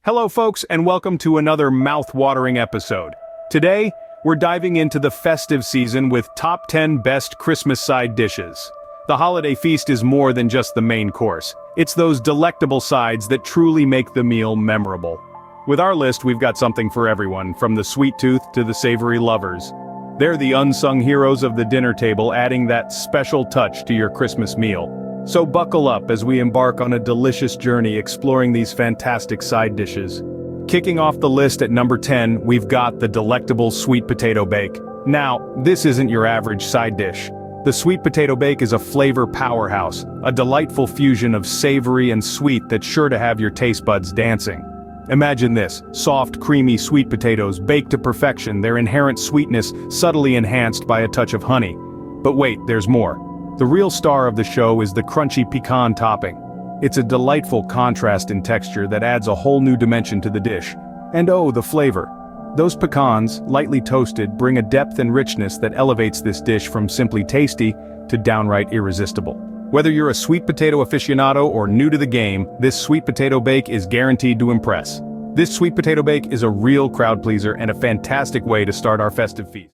Hello folks, and welcome to another mouth-watering episode. Today, we're diving into the festive season with top 10 best Christmas side dishes. The holiday feast is more than just the main course. It's those delectable sides that truly make the meal memorable. With our list, we've got something for everyone, from the sweet tooth to the savory lovers. They're the unsung heroes of the dinner table, adding that special touch to your Christmas meal. So buckle up as we embark on a delicious journey exploring these fantastic side dishes. Kicking off the list at number 10, we've got the delectable sweet potato bake. Now, this isn't your average side dish. The sweet potato bake is a flavor powerhouse, a delightful fusion of savory and sweet that's sure to have your taste buds dancing. Imagine this: soft, creamy sweet potatoes baked to perfection, their inherent sweetness subtly enhanced by a touch of honey. But wait, there's more. The real star of the show is the crunchy pecan topping. It's a delightful contrast in texture that adds a whole new dimension to the dish. And oh, the flavor. Those pecans, lightly toasted, bring a depth and richness that elevates this dish from simply tasty to downright irresistible. Whether you're a sweet potato aficionado or new to the game, this sweet potato bake is guaranteed to impress. This sweet potato bake is a real crowd pleaser and a fantastic way to start our festive feast.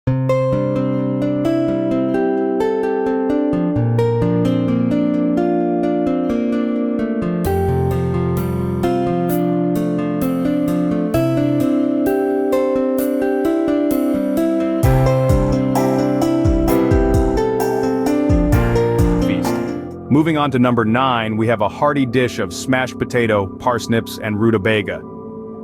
Moving on to number 9, we have a hearty dish of smashed potato, parsnips, and rutabaga.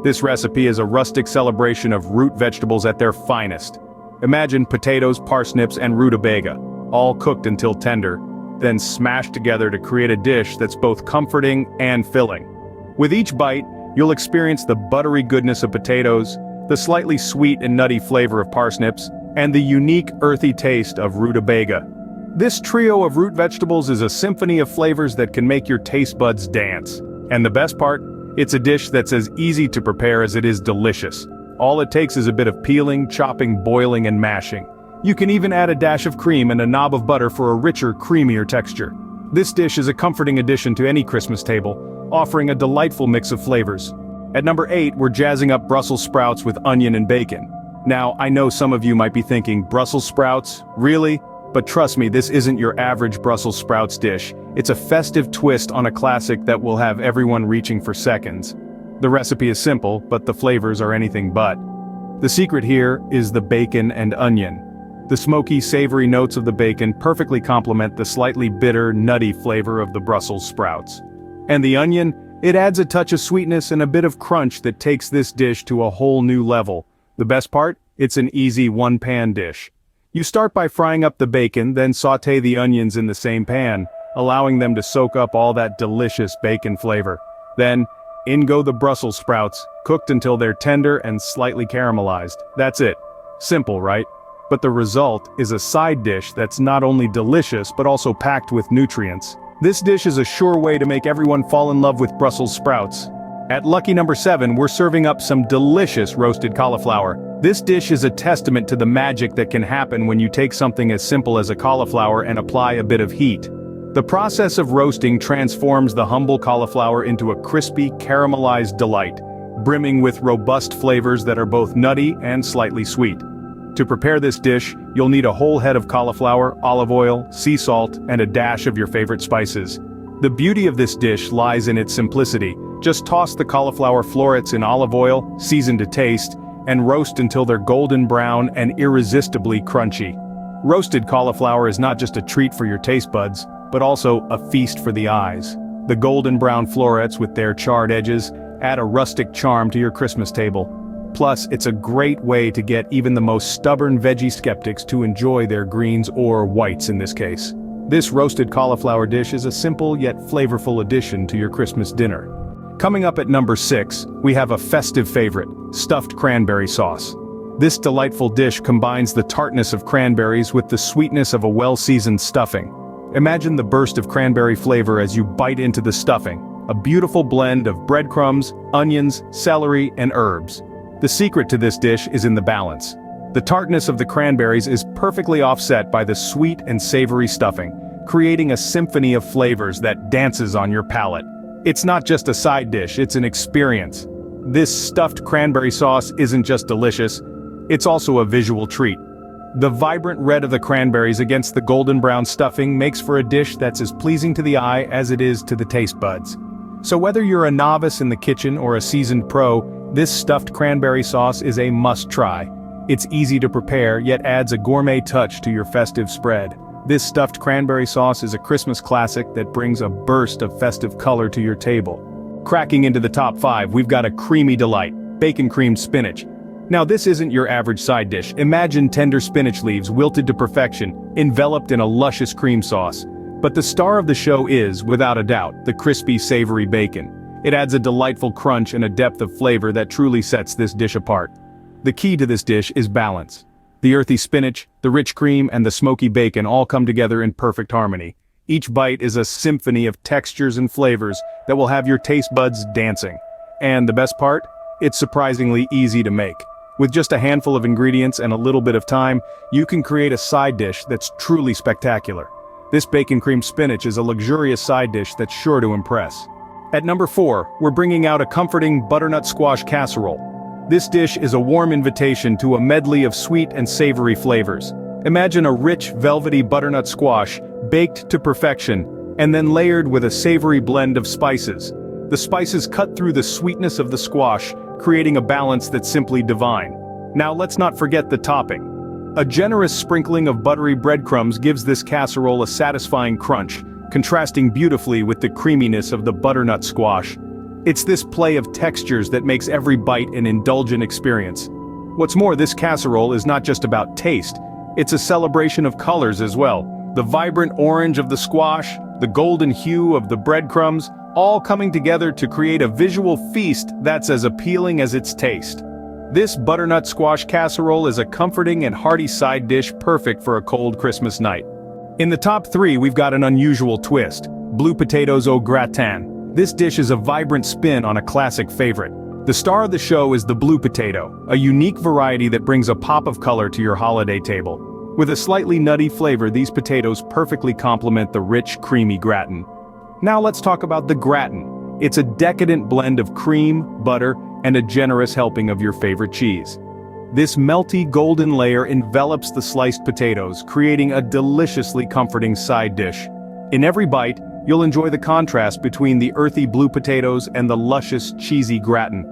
This recipe is a rustic celebration of root vegetables at their finest. Imagine potatoes, parsnips, and rutabaga, all cooked until tender, then smashed together to create a dish that's both comforting and filling. With each bite, you'll experience the buttery goodness of potatoes, the slightly sweet and nutty flavor of parsnips, and the unique earthy taste of rutabaga. This trio of root vegetables is a symphony of flavors that can make your taste buds dance. And the best part? It's a dish that's as easy to prepare as it is delicious. All it takes is a bit of peeling, chopping, boiling, and mashing. You can even add a dash of cream and a knob of butter for a richer, creamier texture. This dish is a comforting addition to any Christmas table, offering a delightful mix of flavors. At number 8, we're jazzing up Brussels sprouts with onion and bacon. Now, I know some of you might be thinking, Brussels sprouts? Really? But trust me, this isn't your average Brussels sprouts dish. It's a festive twist on a classic that will have everyone reaching for seconds. The recipe is simple, but the flavors are anything but. The secret here is the bacon and onion. The smoky, savory notes of the bacon perfectly complement the slightly bitter, nutty flavor of the Brussels sprouts. And the onion, it adds a touch of sweetness and a bit of crunch that takes this dish to a whole new level. The best part? It's an easy one-pan dish. You start by frying up the bacon, then sauté the onions in the same pan, allowing them to soak up all that delicious bacon flavor. Then, in go the Brussels sprouts, cooked until they're tender and slightly caramelized. That's it. Simple, right? But the result is a side dish that's not only delicious but also packed with nutrients. This dish is a sure way to make everyone fall in love with Brussels sprouts. At lucky number 7, we're serving up some delicious roasted cauliflower. This dish is a testament to the magic that can happen when you take something as simple as a cauliflower and apply a bit of heat. The process of roasting transforms the humble cauliflower into a crispy, caramelized delight, brimming with robust flavors that are both nutty and slightly sweet. To prepare this dish, you'll need a whole head of cauliflower, olive oil, sea salt, and a dash of your favorite spices. The beauty of this dish lies in its simplicity. Just toss the cauliflower florets in olive oil, season to taste, and roast until they're golden brown and irresistibly crunchy. Roasted cauliflower is not just a treat for your taste buds, but also a feast for the eyes. The golden brown florets with their charred edges add a rustic charm to your Christmas table. Plus, it's a great way to get even the most stubborn veggie skeptics to enjoy their greens, or whites in this case. This roasted cauliflower dish is a simple yet flavorful addition to your Christmas dinner. Coming up at number 6, we have a festive favorite, stuffed cranberry sauce. This delightful dish combines the tartness of cranberries with the sweetness of a well-seasoned stuffing. Imagine the burst of cranberry flavor as you bite into the stuffing, a beautiful blend of breadcrumbs, onions, celery, and herbs. The secret to this dish is in the balance. The tartness of the cranberries is perfectly offset by the sweet and savory stuffing, creating a symphony of flavors that dances on your palate. It's not just a side dish, it's an experience. this stuffed cranberry sauce isn't just delicious, it's also a visual treat. The vibrant red of the cranberries against the golden brown stuffing makes for a dish that's as pleasing to the eye as it is to the taste buds. So whether you're a novice in the kitchen or a seasoned pro, this stuffed cranberry sauce is a must-try. It's easy to prepare, yet adds a gourmet touch to your festive spread. This stuffed cranberry sauce is a Christmas classic that brings a burst of festive color to your table. Cracking into the top 5, we've got a creamy delight, bacon-creamed spinach. Now this isn't your average side dish. Imagine tender spinach leaves wilted to perfection, enveloped in a luscious cream sauce. But the star of the show is, without a doubt, the crispy, savory bacon. It adds a delightful crunch and a depth of flavor that truly sets this dish apart. The key to this dish is balance. The earthy spinach, the rich cream, and the smoky bacon all come together in perfect harmony. Each bite is a symphony of textures and flavors that will have your taste buds dancing. And the best part? It's surprisingly easy to make. With just a handful of ingredients and a little bit of time, you can create a side dish that's truly spectacular. This bacon-creamed spinach is a luxurious side dish that's sure to impress. At number 4, we're bringing out a comforting butternut squash casserole. This dish is a warm invitation to a medley of sweet and savory flavors. Imagine a rich, velvety butternut squash, baked to perfection, and then layered with a savory blend of spices. The spices cut through the sweetness of the squash, creating a balance that's simply divine. Now let's not forget the topping. A generous sprinkling of buttery breadcrumbs gives this casserole a satisfying crunch, contrasting beautifully with the creaminess of the butternut squash. It's this play of textures that makes every bite an indulgent experience. What's more, this casserole is not just about taste, it's a celebration of colors as well. The vibrant orange of the squash, the golden hue of the breadcrumbs, all coming together to create a visual feast that's as appealing as its taste. This butternut squash casserole is a comforting and hearty side dish perfect for a cold Christmas night. In the top 3, we've got an unusual twist: blue potatoes au gratin. This dish is a vibrant spin on a classic favorite. The star of the show is the blue potato, a unique variety that brings a pop of color to your holiday table. With a slightly nutty flavor, these potatoes perfectly complement the rich, creamy gratin. Now let's talk about the gratin. It's a decadent blend of cream, butter, and a generous helping of your favorite cheese. This melty golden layer envelops the sliced potatoes, creating a deliciously comforting side dish. In every bite, you'll enjoy the contrast between the earthy blue potatoes and the luscious, cheesy gratin.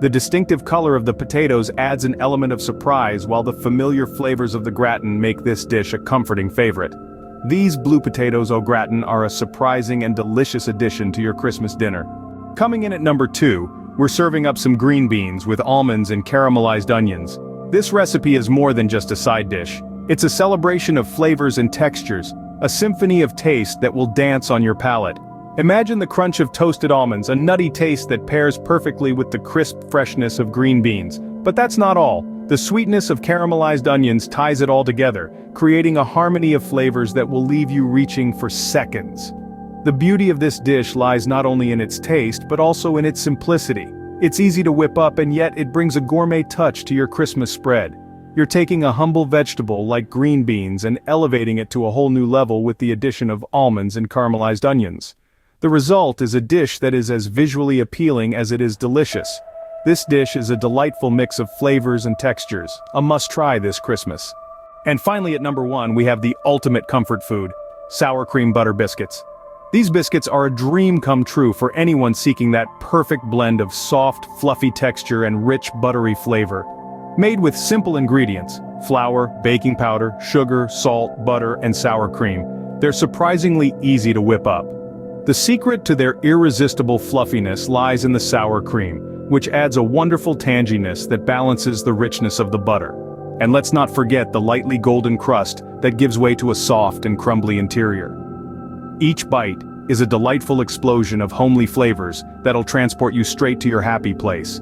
The distinctive color of the potatoes adds an element of surprise, while the familiar flavors of the gratin make this dish a comforting favorite. These blue potatoes au gratin are a surprising and delicious addition to your Christmas dinner. Coming in at number 2, we're serving up some green beans with almonds and caramelized onions. This recipe is more than just a side dish. It's a celebration of flavors and textures, a symphony of taste that will dance on your palate. Imagine the crunch of toasted almonds, a nutty taste that pairs perfectly with the crisp freshness of green beans. But that's not all. The sweetness of caramelized onions ties it all together, creating a harmony of flavors that will leave you reaching for seconds. The beauty of this dish lies not only in its taste, but also in its simplicity. It's easy to whip up, and yet it brings a gourmet touch to your Christmas spread. You're taking a humble vegetable like green beans and elevating it to a whole new level with the addition of almonds and caramelized onions. The result is a dish that is as visually appealing as it is delicious. This dish is a delightful mix of flavors and textures, a must-try this Christmas. And finally at number 1, we have the ultimate comfort food, sour cream butter biscuits. These biscuits are a dream come true for anyone seeking that perfect blend of soft, fluffy texture and rich, buttery flavor. Made with simple ingredients, flour, baking powder, sugar, salt, butter, and sour cream, they're surprisingly easy to whip up. The secret to their irresistible fluffiness lies in the sour cream, which adds a wonderful tanginess that balances the richness of the butter. And let's not forget the lightly golden crust that gives way to a soft and crumbly interior. Each bite is a delightful explosion of homely flavors that'll transport you straight to your happy place.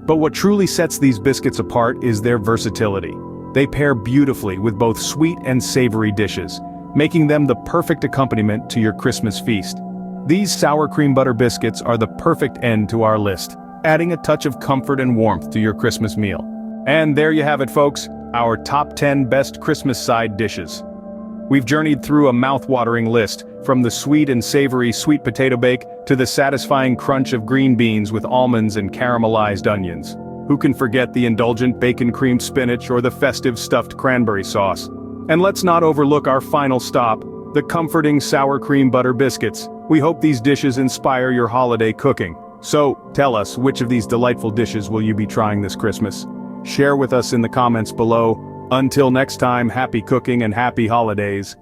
But what truly sets these biscuits apart is their versatility. They pair beautifully with both sweet and savory dishes, making them the perfect accompaniment to your Christmas feast. These sour cream butter biscuits are the perfect end to our list, adding a touch of comfort and warmth to your Christmas meal. And there you have it, folks, our top 10 best Christmas side dishes. We've journeyed through a mouth-watering list, From the sweet and savory sweet potato bake to the satisfying crunch of green beans with almonds and caramelized onions. Who can forget the indulgent bacon-creamed spinach or the festive stuffed cranberry sauce? And let's not overlook our final stop, the comforting sour cream butter biscuits. We hope these dishes inspire your holiday cooking. So, tell us, which of these delightful dishes will you be trying this Christmas? Share with us in the comments below. Until next time, happy cooking and happy holidays.